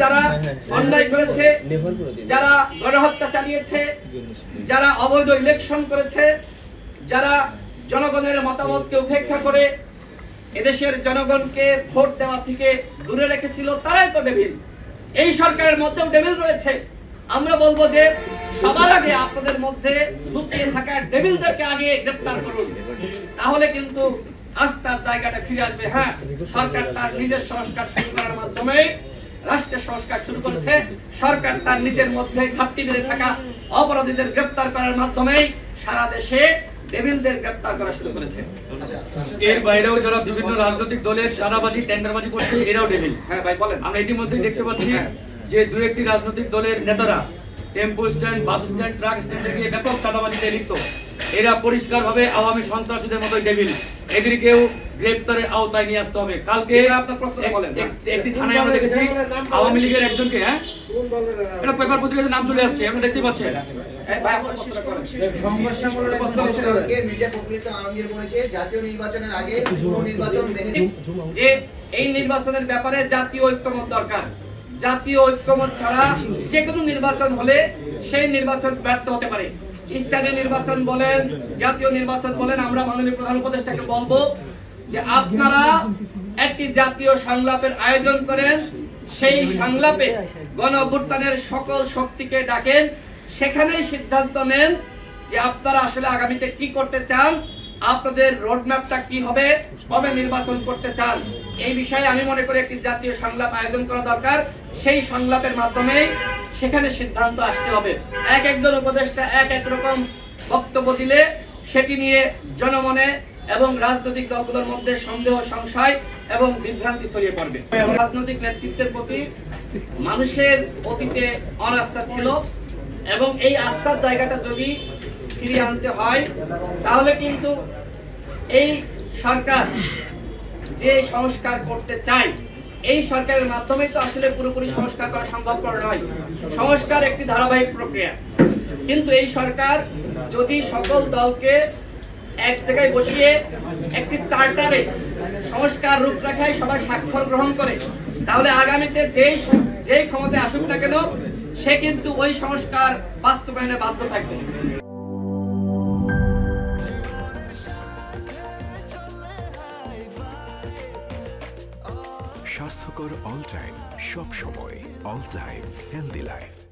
যারা অন্যায় করেছে, যারা গণহত্যা চালিয়েছে, যারা অবৈধ ইলেকশন করেছে, যারা জনগণের মতামতকে উপেক্ষা করে এদেশের জনগণকে ভোট দেওয়া থেকে দূরে রেখেছিল, তারাই তো ডেভিল। এই সরকারের মধ্যেও ডেভিল রয়েছে। আমরা বলবো যে সবার আগে আপনাদের মধ্যে লুকিয়ে থাকা ডেভিলদেরকে আগে গ্রেফতার করুন, তাহলে কিন্তু আস্থার জায়গাটা ফিরে আসবে। হ্যাঁ, সরকার তার নিজের সংস্কার শুরু করার মাধ্যমে রাষ্ট্রের সংস্কার শুরু করেছে। সরকার তার নিজের মধ্যে ঘাটতি বেড়ে থাকা অপরাধীদের গ্রেফতার করার মাধ্যমে সারা দেশে ডেভিলদের গ্রেফতার করা শুরু করেছে। এর বাইরেও যারা বিভিন্ন রাজনৈতিক দলের চাঁদাবাজি টেন্ডারবাজি করছে, এরাও ডেভিল। হ্যাঁ ভাই বলেন। আমরা ইতিমধ্যেই দেখতে পাচ্ছি যে দুই একটি রাজনৈতিক দলের নেতারা tempo stand, bus stand, truck স্ট্যান্ডে গিয়ে ব্যাপক চাঁদাবাজিতে লিপ্ত। এরা পরিষ্কারভাবে আওয়ামী সন্ত্রাসীদের মতোই ডেভিল। এদেরকেও গ্রেফতারের আওতায় নিয়ে আসতে হবে। কালকে আপনার প্রশ্ন বলেন। একটি থানায় আমরা দেখেছি আওয়ামী লীগের একজনকে, এটা পেপার পত্রিকাতে নাম চলে আসছে, আপনি দেখতে পাচ্ছেন। যে এই নির্বাচনের ব্যাপারে জাতীয় ঐক্যমত দরকার। জাতীয় ঐক্যমত ছাড়া যে কোনো নির্বাচন হলে সেই নির্বাচন ব্যর্থ হতে পারে। স্থানীয় নির্বাচন বলেন, জাতীয় নির্বাচন বলেন, আমরা মাননীয় প্রধান উপদেষ্টাকে বলবো যে আপনারা একটি জাতীয় সংলাপের আয়োজন করেন, সেই সংলাপে গণ অভ্যুত্থানের সকল শক্তিকে ডাকেন, সেখানেই সিদ্ধান্ত নেন যে আপনারা আসলে আগামীতে কি করতে চান, আপনাদের রোডম্যাপটা কি হবে, কবে নির্বাচন করতে চান। এই বিষয়ে আমি মনে করি একটি জাতীয় সংলাপ আয়োজন করা দরকার। সেই সংলাপের মাধ্যমে সেখানে সিদ্ধান্ত আসতে হবে। একজন উপদেষ্টা এক রকম বক্তব্য দিলে সেটি নিয়ে জনমনে এবং রাজনৈতিক দলগুলোর মধ্যে সন্দেহ, সংশয় এবং বিভ্রান্তি ছড়িয়ে পড়বে। রাজনৈতিক নেতৃত্বের প্রতি মানুষের অতীতে অনাস্থা ছিল এবং এই আস্থার জায়গাটা যদি ফিরিয়ে আনতে হয়, তাহলে কিন্তু এই সরকার যে সংস্কার করতে চায়, এই সরকারের মাধ্যমে তো আসলে পুরোপুরি সংস্কার করা সম্ভবপর নয়। সংস্কার একটি ধারাবাহিক প্রক্রিয়া, কিন্তু এই সরকার যদি সকল দলকে এক জায়গায় বসিয়ে একটি চার্টারে সংস্কার রূপরেখায় সবাই স্বাক্ষর গ্রহণ করে, তাহলে আগামীতে যেই ক্ষমতায় আসুক না কেন, সে কিন্তু ওই সংস্কার বাস্তবায়নে বাধ্য থাকবে। স্বাস্থ্যকর অল টাইম, সব সময় অল টাইম হেলদি লাইফ।